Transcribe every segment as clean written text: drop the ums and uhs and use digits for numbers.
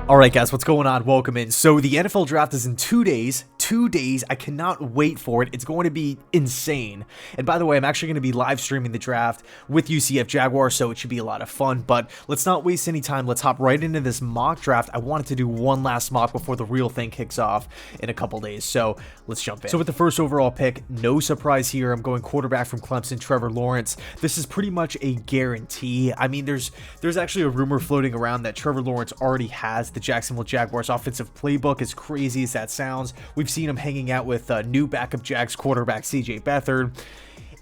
All right, guys, what's going on? Welcome in. So the NFL draft is in 2 days. 2 days. I cannot wait for it. It's going to be insane. And by the way, I'm actually going to be live streaming the draft with UCF Jaguars, so it should be a lot of fun. But let's not waste any time. Let's hop right into this mock draft. I wanted to do one last mock before the real thing kicks off in a couple days. So let's jump in. So with the first overall pick, no surprise here. I'm going quarterback from Clemson, Trevor Lawrence. This is pretty much a guarantee. I mean, there's actually a rumor floating around that Trevor Lawrence already has the Jacksonville Jaguars offensive playbook. As crazy as that sounds, we've seen him hanging out with new backup Jags quarterback CJ Beathard.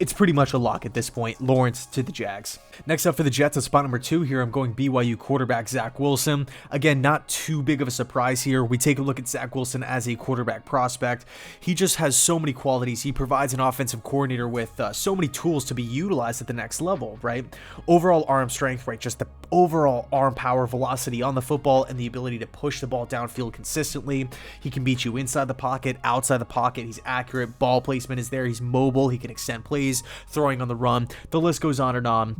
It's pretty much a lock at this point. Lawrence to the Jags. Next up for the Jets at spot number 2 here, I'm going BYU quarterback Zach Wilson. Again, not too big of a surprise here. We take a look at Zach Wilson as a quarterback prospect. He just has so many qualities. He provides an offensive coordinator with so many tools to be utilized at the next level, right? Overall arm strength, right? Just the overall arm power, velocity on the football, and the ability to push the ball downfield consistently. He can beat you inside the pocket, outside the pocket. He's accurate. Ball placement is there. He's mobile. He can extend plays, throwing on the run. The list goes on and on.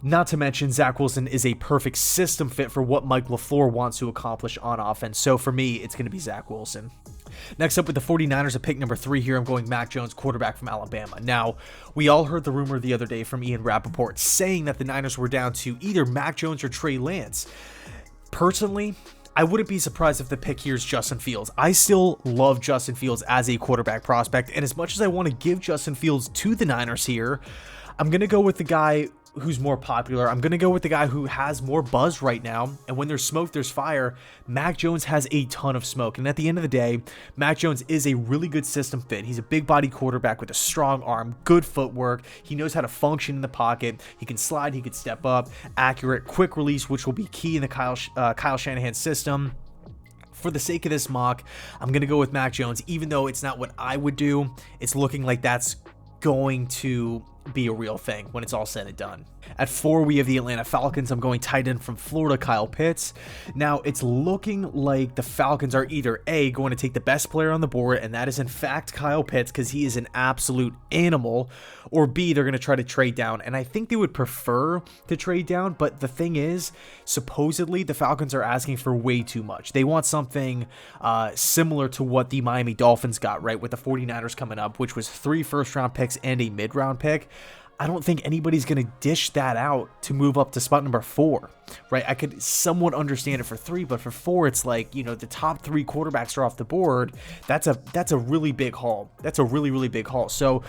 Not to mention, Zach Wilson is a perfect system fit for what Mike LaFleur wants to accomplish on offense. So for me, it's going to be Zach Wilson. Next up with the 49ers at pick number 3 here, I'm going Mac Jones, quarterback from Alabama. Now, we all heard the rumor the other day from Ian Rappaport saying that the Niners were down to either Mac Jones or Trey Lance. Personally, I wouldn't be surprised if the pick here is Justin Fields. I still love Justin Fields as a quarterback prospect, and as much as I want to give Justin Fields to the Niners here, I'm going to go with the guy who's more popular. I'm going to go with the guy who has more buzz right now. And when there's smoke, there's fire. Mac Jones has a ton of smoke. And at the end of the day, Mac Jones is a really good system fit. He's a big body quarterback with a strong arm, good footwork. He knows how to function in the pocket. He can slide, he can step up, accurate, quick release, which will be key in the Kyle Shanahan system. For the sake of this mock, I'm going to go with Mac Jones, even though it's not what I would do. It's looking like that's going to be a real thing when it's all said and done. At 4, we have the Atlanta Falcons. I'm going tight end from Florida, Kyle Pitts. Now, it's looking like the Falcons are either A, going to take the best player on the board, and that is in fact Kyle Pitts because he is an absolute animal, or B, they're going to try to trade down. And I think they would prefer to trade down, but the thing is, supposedly the Falcons are asking for way too much. They want something similar to what the Miami Dolphins got, right, with the 49ers coming up, which was 3 first-round picks and a mid-round pick. I don't think anybody's going to dish that out to move up to spot number 4, right? I could somewhat understand it for 3, but for 4, it's like, you know, the top 3 quarterbacks are off the board. That's a really big haul. That's a really, really big haul. So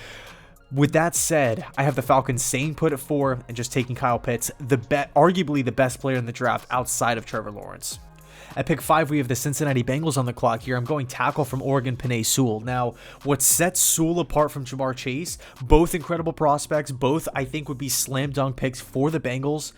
with that said, I have the Falcons staying put at 4 and just taking Kyle Pitts, arguably the best player in the draft outside of Trevor Lawrence. At pick 5, we have the Cincinnati Bengals on the clock here. I'm going tackle from Oregon, Penei Sewell. Now, what sets Sewell apart from Jamar Chase, both incredible prospects, both I think would be slam dunk picks for the Bengals.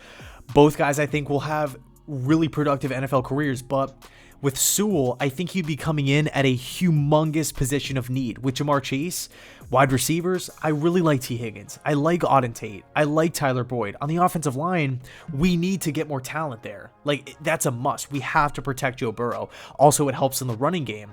Both guys I think will have really productive NFL careers, but with Sewell, I think he'd be coming in at a humongous position of need. With Jamar Chase, wide receivers, I really like T. Higgins. I like Auden Tate. I like Tyler Boyd. On the offensive line, we need to get more talent there. Like, that's a must. We have to protect Joe Burrow. Also, it helps in the running game.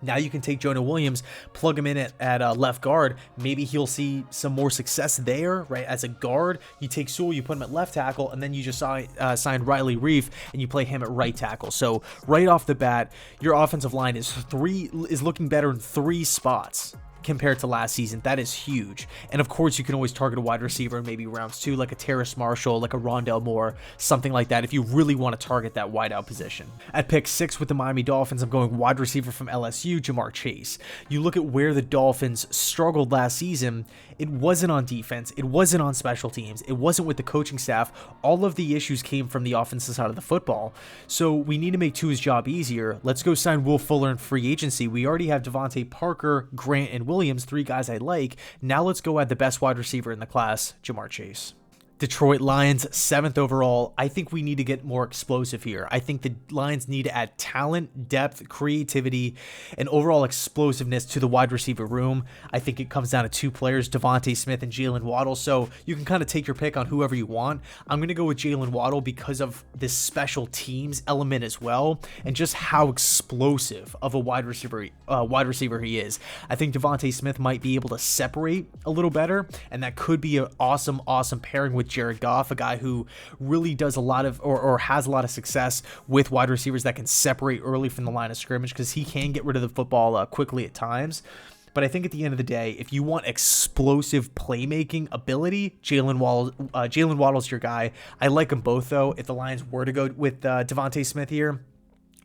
Now you can take Jonah Williams, plug him in at left guard. Maybe he'll see some more success there, right? As a guard, you take Sewell, you put him at left tackle, and then you just sign Riley Reif, and you play him at right tackle. So right off the bat, your offensive line is looking better in 3 spots compared to last season. That is huge. And of course, you can always target a wide receiver in maybe rounds 2, like a Terrace Marshall, like a Rondale Moore, something like that, if you really want to target that wideout position. At pick 6 with the Miami Dolphins, I'm going wide receiver from LSU, Jamar Chase. You look at where the Dolphins struggled last season, it wasn't on defense, it wasn't on special teams, it wasn't with the coaching staff. All of the issues came from the offensive side of the football. So we need to make Tua's job easier. Let's go sign Will Fuller in free agency. We already have Devontae Parker, Grant, and Williams, 3 guys I like. Now let's go add the best wide receiver in the class, Jamar Chase. Detroit Lions, 7th overall. I think we need to get more explosive here. I think the Lions need to add talent, depth, creativity, and overall explosiveness to the wide receiver room. I think it comes down to 2 players, Devontae Smith and Jalen Waddle. So you can kind of take your pick on whoever you want. I'm going to go with Jalen Waddle because of this special teams element as well, and just how explosive of a wide receiver he is. I think Devontae Smith might be able to separate a little better, and that could be an awesome pairing with with Jared Goff, a guy who really does a lot of, or has a lot of success with wide receivers that can separate early from the line of scrimmage, because he can get rid of the football quickly at times. But I think at the end of the day, if you want explosive playmaking ability, Jalen Waddle's your guy. I like them both, though. If the Lions were to go with Devontae Smith here,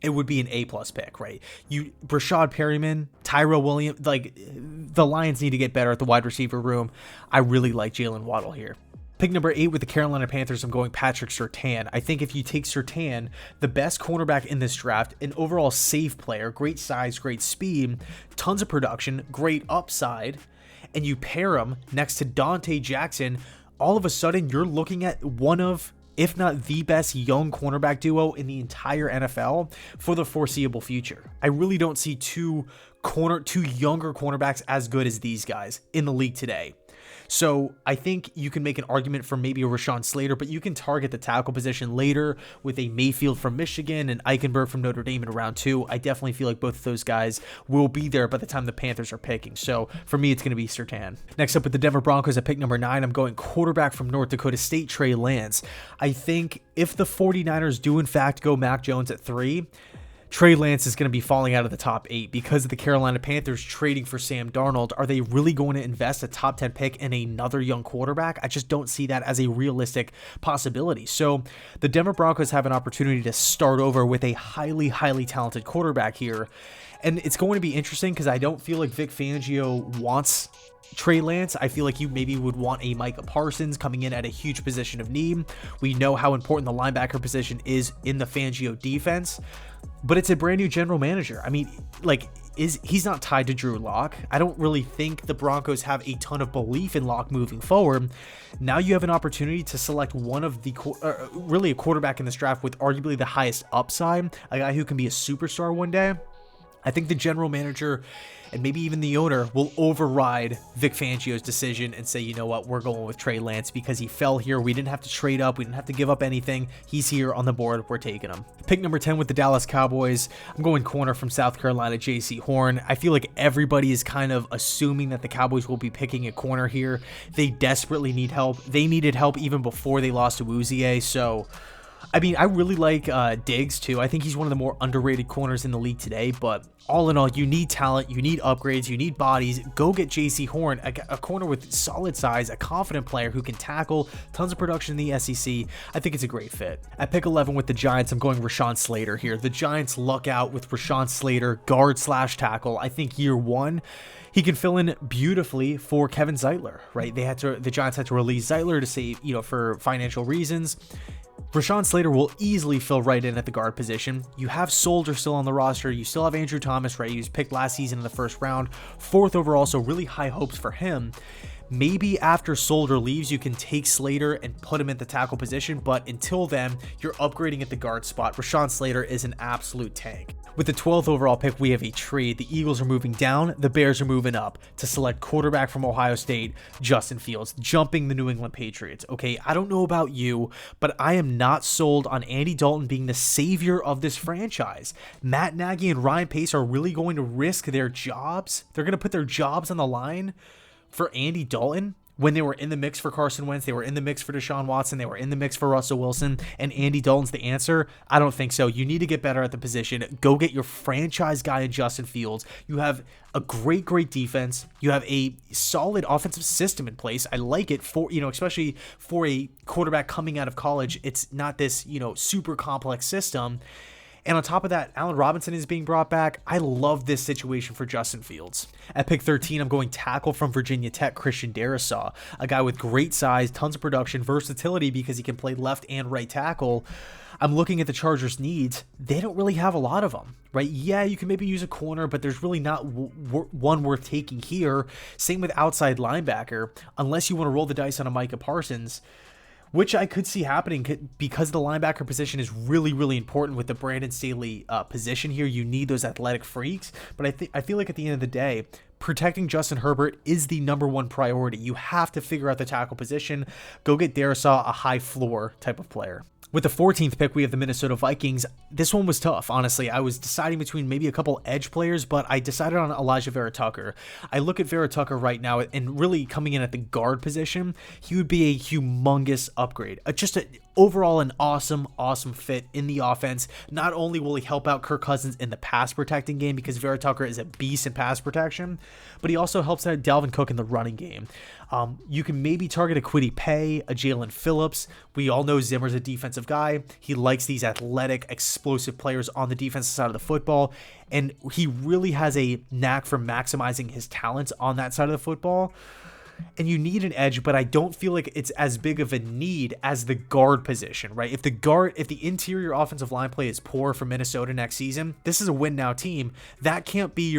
it would be an A-plus pick, right? Rashad Perryman, Tyrell Williams, like, the Lions need to get better at the wide receiver room. I really like Jalen Waddle here. Pick number 8 with the Carolina Panthers, I'm going Patrick Surtain. I think if you take Surtain, the best cornerback in this draft, an overall safe player, great size, great speed, tons of production, great upside, and you pair him next to Dante Jackson, all of a sudden you're looking at one of, if not the best young cornerback duo in the entire NFL for the foreseeable future. I really don't see two younger cornerbacks as good as these guys in the league today. So I think you can make an argument for maybe a Rashawn Slater, but you can target the tackle position later with a Mayfield from Michigan and Eichenberg from Notre Dame in round 2. I definitely feel like both of those guys will be there by the time the Panthers are picking. So for me, it's going to be Surtain. Next up with the Denver Broncos at pick number 9, I'm going quarterback from North Dakota State, Trey Lance. I think if the 49ers do in fact go Mac Jones at 3, Trey Lance is going to be falling out of the top 8 because of the Carolina Panthers trading for Sam Darnold. Are they really going to invest a top 10 pick in another young quarterback? I just don't see that as a realistic possibility. So the Denver Broncos have an opportunity to start over with a highly, highly talented quarterback here. And it's going to be interesting because I don't feel like Vic Fangio wants Trey Lance. I feel like you maybe would want a Micah Parsons coming in at a huge position of need. We know how important the linebacker position is in the Fangio defense, but it's a brand new general manager. I mean, like, he's not tied to Drew Lock. I don't really think the Broncos have a ton of belief in Lock moving forward. Now you have an opportunity to select one of the really a quarterback in this draft with arguably the highest upside, a guy who can be a superstar one day. I think the general manager and maybe even the owner will override Vic Fangio's decision and say, you know what, we're going with Trey Lance because he fell here. We didn't have to trade up. We didn't have to give up anything. He's here on the board. We're taking him. Pick number 10 with the Dallas Cowboys. I'm going corner from South Carolina, J.C. Horn. I feel like everybody is kind of assuming that the Cowboys will be picking a corner here. They desperately need help. They needed help even before they lost to Uzier. So, I mean, I really like Diggs too. I think he's one of the more underrated corners in the league today, but all in all, you need talent, you need upgrades, you need bodies. Go get J.C. Horn, a corner with solid size, a confident player who can tackle, tons of production in the SEC. I think it's a great fit. At pick 11 with the Giants, I'm going Rashawn Slater here. The Giants luck out with Rashawn Slater, guard/tackle. I think year one, he can fill in beautifully for Kevin Zeitler, right? The Giants had to release Zeitler to save, for financial reasons. Rashawn Slater will easily fill right in at the guard position. You have Soldier still on the roster. You still have Andrew Thomas, right? He was picked last season in the first round, 4th overall, so really high hopes for him. Maybe after Soldier leaves, you can take Slater and put him at the tackle position, but until then, you're upgrading at the guard spot. Rashawn Slater is an absolute tank. With the 12th overall pick, we have a trade. The Eagles are moving down, the Bears are moving up to select quarterback from Ohio State, Justin Fields, jumping the New England Patriots. Okay, I don't know about you, but I am not sold on Andy Dalton being the savior of this franchise. Matt Nagy and Ryan Pace are really going to risk their jobs. They're going to put their jobs on the line for Andy Dalton when they were in the mix for Carson Wentz, they were in the mix for Deshaun Watson, they were in the mix for Russell Wilson, and Andy Dalton's the answer? I don't think so. You need to get better at the position. Go get your franchise guy in Justin Fields. You have a great defense. You have a solid offensive system in place. I like it for, especially for a quarterback coming out of college. It's not this, super complex system. And on top of that, Allen Robinson is being brought back. I love this situation for Justin Fields. At pick 13, I'm going tackle from Virginia Tech, Christian Darrisaw, a guy with great size, tons of production, versatility because he can play left and right tackle. I'm looking at the Chargers' needs. They don't really have a lot of them, right? Yeah, you can maybe use a corner, but there's really not one worth taking here. Same with outside linebacker, unless you want to roll the dice on a Micah Parsons, which I could see happening because the linebacker position is really, really important with the Brandon Staley position here. You need those athletic freaks, but I feel like at the end of the day, protecting Justin Herbert is the number one priority. You have to figure out the tackle position. Go get Darrisaw, a high floor type of player. With the 14th pick, we have the Minnesota Vikings. This one was tough, honestly. I was deciding between maybe a couple edge players, but I decided on Elijah Vera Tucker. I look at Vera Tucker right now, and really coming in at the guard position, he would be a humongous upgrade. Overall an awesome fit in the offense. Not only will he help out Kirk Cousins in the pass protecting game, because Vera Tucker is a beast in pass protection, but he also helps out Dalvin Cook in the running game. You can maybe target a Kwity Paye, a Jalen Phillips. We all know Zimmer's a defensive guy. He likes these athletic, explosive players on the defensive side of the football, and he really has a knack for maximizing his talents on that side of the football. And you need an edge, but I don't feel like it's as big of a need as the guard position, right? If the interior offensive line play is poor for Minnesota next season, this is a win now team. That can't be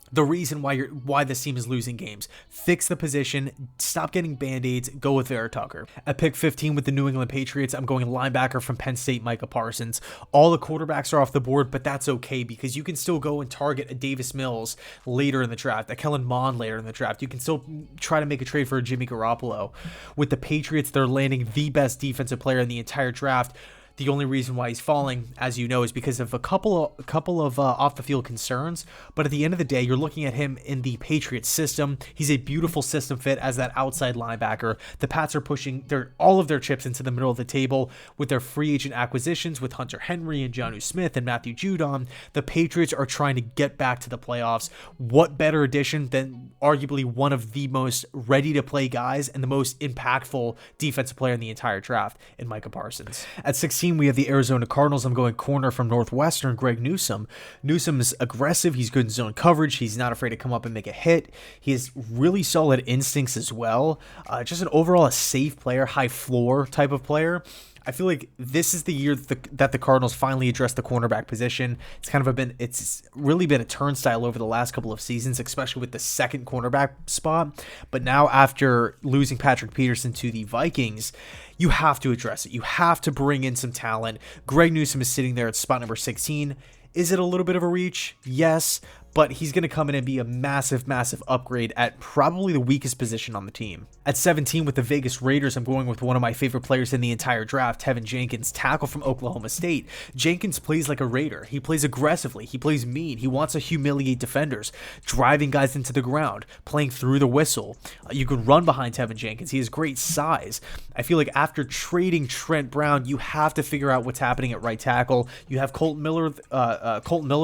the reason why this team is losing games. Fix the position, stop getting band-aids, go with Vera Tucker. At pick 15 with the New England Patriots, I'm going linebacker from Penn State, Micah Parsons. All the quarterbacks are off the board, but that's okay because you can still go and target a Davis Mills later in the draft, a Kellen Mond later in the draft. You can still try to make a trade for a Jimmy Garoppolo. With the Patriots, they're landing the best defensive player in the entire draft. The only reason why he's falling, as you know, is because of a couple of off-the-field concerns. But at the end of the day, you're looking at him in the Patriots system. He's a beautiful system fit as that outside linebacker. The Pats are pushing all of their chips into the middle of the table with their free agent acquisitions with Hunter Henry and Jonnu Smith and Matthew Judon. The Patriots are trying to get back to the playoffs. What better addition than arguably one of the most ready-to-play guys and the most impactful defensive player in the entire draft in Micah Parsons. At 16, we have the Arizona Cardinals. I'm going corner from Northwestern, Greg Newsome. Newsome's aggressive. He's good in zone coverage. He's not afraid to come up and make a hit. He has really solid instincts as well. Just an overall a safe player, high floor type of player. I feel like this is the year that the Cardinals finally address the cornerback position. It's really been a turnstile over the last couple of seasons, especially with the second cornerback spot. But now after losing Patrick Peterson to the Vikings, you have to address it. You have to bring in some talent. Greg Newsome is sitting there at spot number 16. Is it a little bit of a reach? Yes, but he's going to come in and be a massive upgrade at probably the weakest position on the team. At 17 with the Vegas Raiders, I'm going with one of my favorite players in the entire draft, Tevin Jenkins, tackle from Oklahoma State. Jenkins plays like a Raider. He plays aggressively. He plays mean. He wants to humiliate defenders, driving guys into the ground, playing through the whistle. You can run behind Tevin Jenkins. He has great size. I feel like after trading Trent Brown, you have to figure out what's happening at right tackle. You have Colton Miller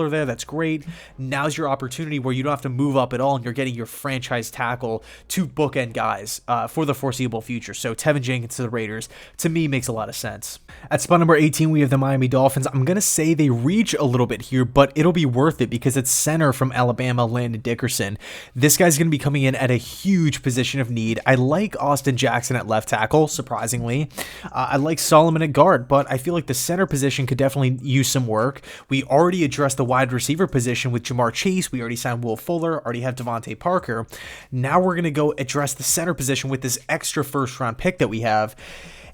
there. That's great. Now's your opportunity where you don't have to move up at all and you're getting your franchise tackle to bookend guys for the foreseeable future. So Tevin Jenkins to the Raiders, to me, makes a lot of sense. At spot number 18, we have the Miami Dolphins. I'm going to say they reach a little bit here, but it'll be worth it because it's center from Alabama, Landon Dickerson. This guy's going to be coming in at a huge position of need. I like Austin Jackson at left tackle, surprisingly. I like Solomon at guard, but I feel like the center position could definitely use some work. We already addressed the wide receiver position with Jamar Chase. We already signed Will Fuller, already have Devontae Parker. Now we're going to go address the center position with this extra first-round pick that we have.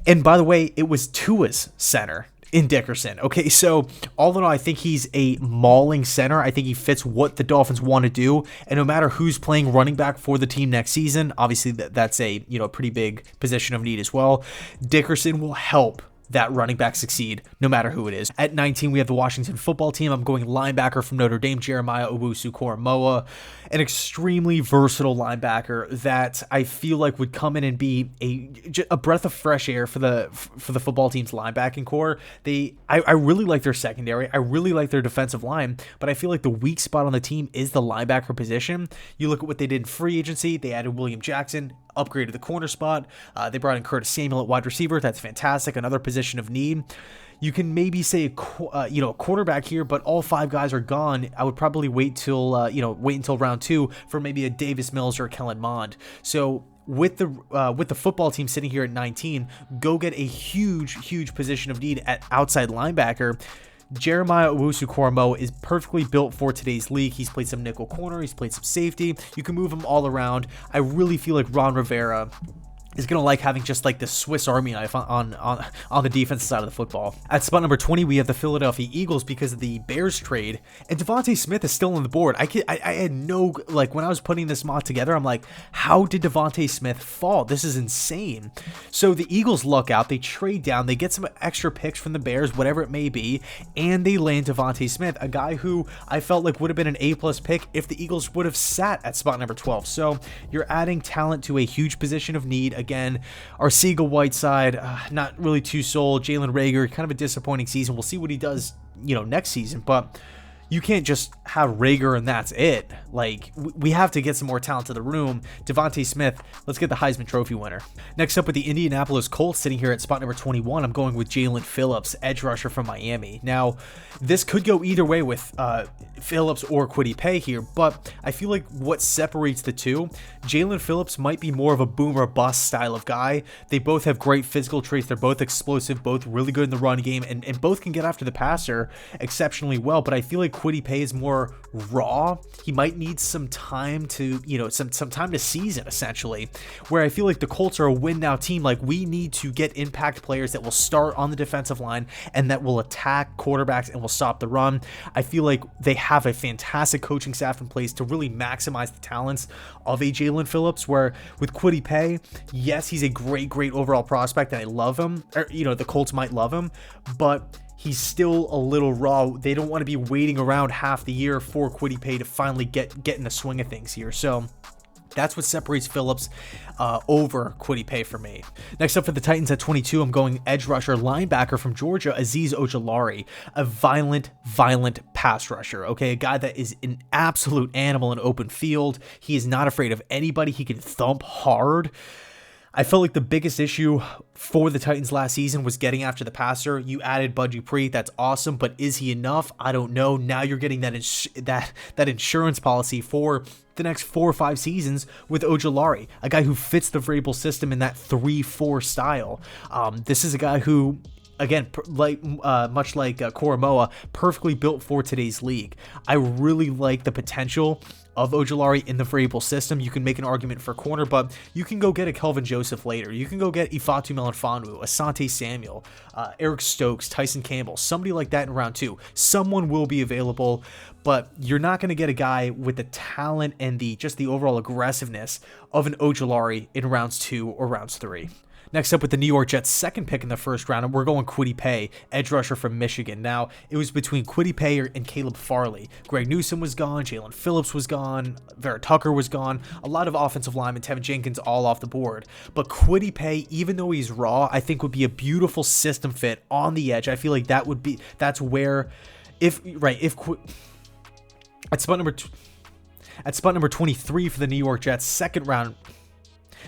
And by the way, it was Tua's center in Dickerson. Okay, so all in all, I think he's a mauling center. I think he fits what the Dolphins want to do. And no matter who's playing running back for the team next season, obviously that's a pretty big position of need as well. Dickerson will help that running back succeed no matter who it is. At 19, we have the Washington football team. I'm going linebacker from Notre Dame, Jeremiah Owusu-Koramoah, an extremely versatile linebacker that I feel like would come in and be a breath of fresh air for the football team's linebacking core. I really like their secondary. I really like their defensive line, but I feel like the weak spot on the team is the linebacker position. You look at what they did in free agency. They added William Jackson, upgraded the corner spot. They brought in Curtis Samuel at wide receiver. That's fantastic. Another position of need. You can maybe say a quarterback here, but all five guys are gone. I would probably wait until round 2 for maybe a Davis Mills or a Kellen Mond. So with the football team sitting here at 19, go get a huge position of need at outside linebacker. Jeremiah Owusu-Koramoah is perfectly built for today's league. He's played some nickel corner. He's played some safety. You can move him all around. I really feel like Ron Rivera is going to like having just like the Swiss Army knife on the defensive side of the football. At spot number 20, we have the Philadelphia Eagles because of the Bears trade, and Devontae Smith is still on the board. I had no, like, when I was putting this mock together, I'm like, how did Devontae Smith fall? This is insane. So the Eagles luck out, they trade down, they get some extra picks from the Bears, whatever it may be, and they land Devontae Smith, a guy who I felt like would have been an A+ pick if the Eagles would have sat at spot number 12. So you're adding talent to a huge position of need. Again, Arcega-Whiteside, not really too sold. Jalen Reagor, kind of a disappointing season. We'll see what he does, next season, but you can't just have Reagor and that's it. Like, we have to get some more talent to the room. Devontae Smith, let's get the Heisman Trophy winner. Next up with the Indianapolis Colts, sitting here at spot number 21, I'm going with Jalen Phillips, edge rusher from Miami. Now, this could go either way with Phillips or Kwity Paye here, but I feel like what separates the two, Jalen Phillips might be more of a boom or bust style of guy. They both have great physical traits. They're both explosive, both really good in the run game, and both can get after the passer exceptionally well, but I feel like Kwity Paye is more raw. He might need some time to, some time to season, essentially, where I feel like the Colts are a win now team. Like, we need to get impact players that will start on the defensive line and that will attack quarterbacks and will stop the run. I feel like they have a fantastic coaching staff in place to really maximize the talents of a Jalen Phillips, where with Kwity Paye, yes, he's a great overall prospect and I love him, or, the Colts might love him, but he's still a little raw. They don't want to be waiting around half the year for Kwity Paye to finally get in the swing of things here. So that's what separates Phillips over Kwity Paye for me. Next up for the Titans at 22, I'm going edge rusher, linebacker from Georgia, Azeez Ojulari, a violent pass rusher, okay? A guy that is an absolute animal in open field. He is not afraid of anybody. He can thump hard. I felt like the biggest issue for the Titans last season was getting after the passer. You added Bud Dupree, that's awesome, but is he enough? I don't know. Now you're getting that insurance policy for the next 4 or 5 seasons with Ojulari, a guy who fits the Vrabel system in that 3-4 style. This is a guy who, again, much like Koromoa, perfectly built for today's league. I really like the potential of Ojulari in the Vrabel system. You can make an argument for corner, but you can go get a Kelvin Joseph later. You can go get Ifeatu Melifonwu, Asante Samuel, Eric Stokes, Tyson Campbell, somebody like that in round 2. Someone will be available, but you're not going to get a guy with the talent and the overall aggressiveness of an Ojulari in rounds 2 or rounds 3. Next up with the New York Jets' second pick in the first round, and we're going Kwity Paye, edge rusher from Michigan. Now, it was between Kwity Paye and Caleb Farley. Greg Newsome was gone, Jalen Phillips was gone, Vera Tucker was gone, a lot of offensive linemen, Tevin Jenkins all off the board. But Kwity Paye, even though he's raw, I think would be a beautiful system fit on the edge. I feel like that's where, at spot number 23 for the New York Jets,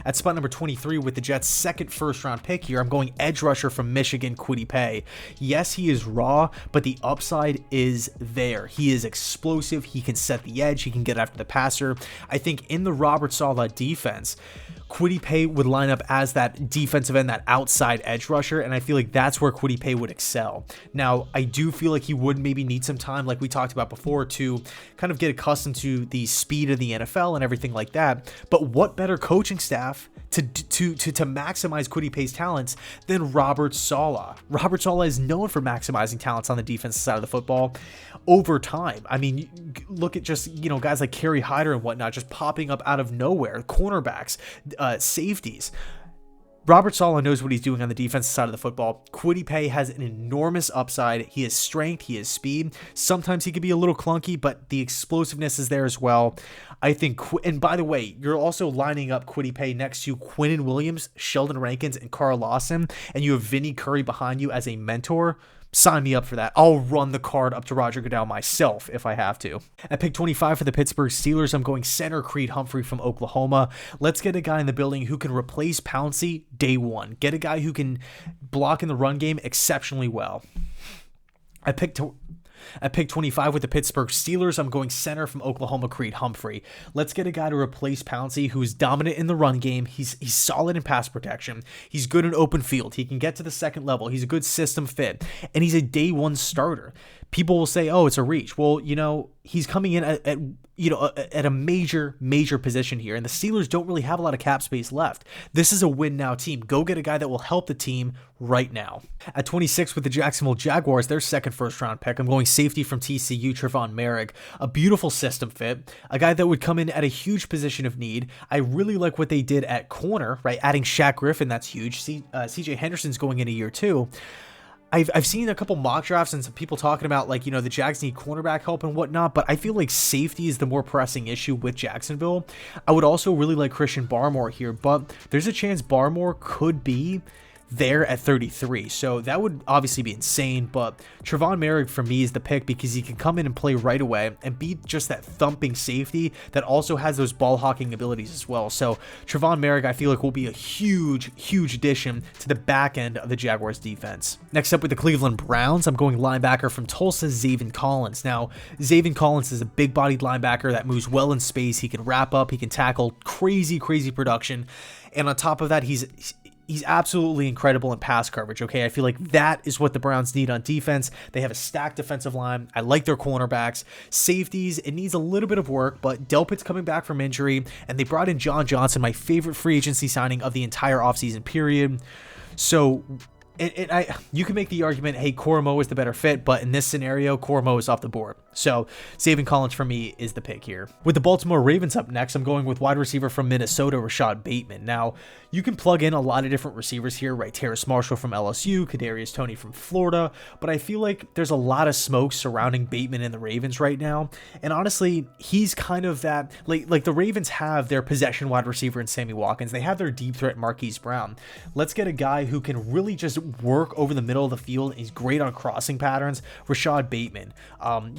at spot number 23 with the Jets' second first-round pick here, I'm going edge rusher from Michigan, Kwity Paye. Yes, he is raw, but the upside is there. He is explosive. He can set the edge. He can get after the passer. I think in the Robert Saleh defense, Kwity Paye would line up as that defensive end, that outside edge rusher, and I feel like that's where Kwity Paye would excel. Now, I do feel like he would maybe need some time, like we talked about before, to kind of get accustomed to the speed of the NFL and everything like that, but what better coaching staff to maximize Kwity Paye's talents than Robert Saleh? Robert Saleh is known for maximizing talents on the defensive side of the football over time. I mean, look at just, guys like Kerry Hyder and whatnot just popping up out of nowhere, cornerbacks, safeties. Robert Saleh knows what he's doing on the defensive side of the football. Kwity Paye has an enormous upside. He has strength. He has speed. Sometimes he could be a little clunky, but the explosiveness is there as well. I think, and by the way, you're also lining up Kwity Paye next to Quinnen Williams, Sheldon Rankins, and Carl Lawson, and you have Vinny Curry behind you as a mentor. Sign me up for that. I'll run the card up to Roger Goodell myself if I have to. At pick 25 for the Pittsburgh Steelers, I'm going center Creed Humphrey from Oklahoma. Let's get a guy in the building who can replace Pouncey day one. Get a guy who can block in the run game exceptionally well. At pick 25 with the Pittsburgh Steelers, I'm going center from Oklahoma, Creed Humphrey. Let's get a guy to replace Pouncey who is dominant in the run game. He's solid in pass protection. He's good in open field. He can get to the second level. He's a good system fit. And he's a day one starter. people will say, oh, it's a reach. Well, he's coming in at a major position here, and the Steelers don't really have a lot of cap space left. This is a win now team. Go get a guy that will help the team right now. At 26 with the Jacksonville Jaguars, their second first-round pick, I'm going safety from TCU, Trevor Lawrence. A beautiful system fit, a guy that would come in at a huge position of need. I really like what they did at corner, right? Adding Shaq Griffin, that's huge. CJ Henderson's going in a year too. I've seen a couple mock drafts and some people talking about the Jags need cornerback help and whatnot, but I feel like safety is the more pressing issue with Jacksonville. I would also really like Christian Barmore here, but there's a chance Barmore could be there at 33, so that would obviously be insane. But Trevon Merrick for me is the pick because he can come in and play right away and be just that thumping safety that also has those ball hawking abilities as well. So Trevon Merrick I feel like will be a huge addition to the back end of the Jaguars defense. Next up with the Cleveland Browns, I'm going linebacker from Tulsa, Zaven Collins. Now Zaven Collins is a big bodied linebacker that moves well in space. He can wrap up, he can tackle, crazy production, and on top of that he's absolutely incredible in pass coverage, okay? I feel like that is what the Browns need on defense. They have a stacked defensive line. I like their cornerbacks. Safeties, it needs a little bit of work, but Delpit's coming back from injury, and they brought in John Johnson, my favorite free agency signing of the entire offseason period. So you can make the argument, hey, Cormo is the better fit, but in this scenario, Cormo is off the board. So Zaven Collins for me is the pick here. With the Baltimore Ravens up next, I'm going with wide receiver from Minnesota, Rashad Bateman. Now, you can plug in a lot of different receivers here, right? Terrace Marshall from LSU, Kadarius Toney from Florida, but I feel like there's a lot of smoke surrounding Bateman and the Ravens right now. And honestly, he's kind of that, like the Ravens have their possession wide receiver in Sammy Watkins. They have their deep threat Marquise Brown. Let's get a guy who can really just work over the middle of the field. He's great on crossing patterns. Rashad Bateman.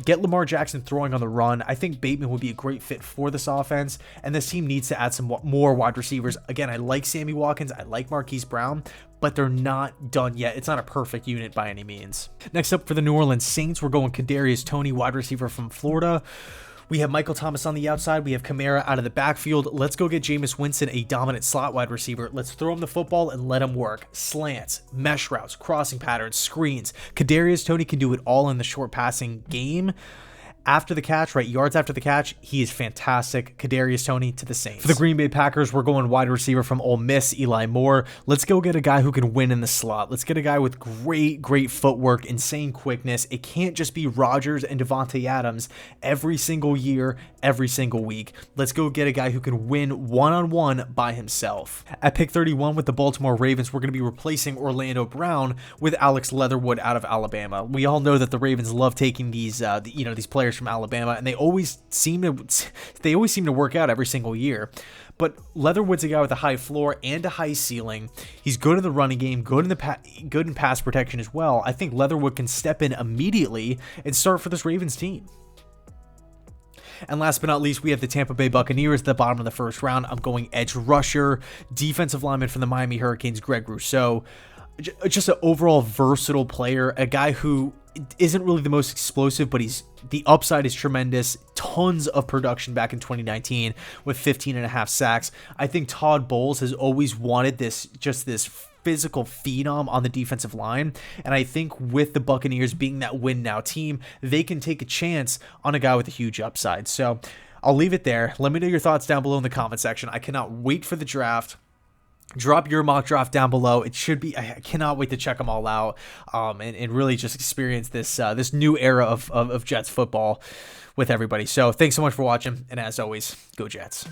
Get Lamar Jackson throwing on the run. I think Bateman would be a great fit for this offense, and this team needs to add some more wide receivers. Again, I like Sammy Watkins, I like Marquise Brown, but they're not done yet. It's not a perfect unit by any means. Next up for the New Orleans Saints, we're going Kadarius Toney, wide receiver from Florida. We have Michael Thomas on the outside. We have Kamara out of the backfield. Let's go get Jameis Winston, a dominant slot wide receiver. Let's throw him the football and let him work. Slants, mesh routes, crossing patterns, screens. Kadarius Toney can do it all in the short passing game. After the catch, right, yards after the catch, he is fantastic. Kadarius Toney to the Saints. For the Green Bay Packers, we're going wide receiver from Ole Miss, Eli Moore. Let's go get a guy who can win in the slot. Let's get a guy with great footwork, insane quickness. It can't just be Rodgers and Devontae Adams every single year, every single week. Let's go get a guy who can win one-on-one by himself. At pick 31 with the Baltimore Ravens, we're going to be replacing Orlando Brown with Alex Leatherwood out of Alabama. We all know that the Ravens love taking these players from Alabama, and they always seem to work out every single year. But Leatherwood's a guy with a high floor and a high ceiling. He's good in the running game, good in pass protection as well. I think Leatherwood can step in immediately and start for this Ravens team. And last but not least, we have the Tampa Bay Buccaneers at the bottom of the first round. I'm going edge rusher, defensive lineman from the Miami Hurricanes, Greg Rousseau. Just an overall versatile player, a guy who isn't really the most explosive, but the upside is tremendous. Tons of production back in 2019 with 15.5 sacks. I think Todd Bowles has always wanted this physical phenom on the defensive line, and I think with the Buccaneers being that win now team, they can take a chance on a guy with a huge upside. So I'll leave it there. Let me know your thoughts down below in the comment section. I cannot wait for the draft. Drop your mock draft down below. It should be, I cannot wait to check them all out, and really just experience this new era of Jets football with everybody. So thanks so much for watching, and as always, go Jets.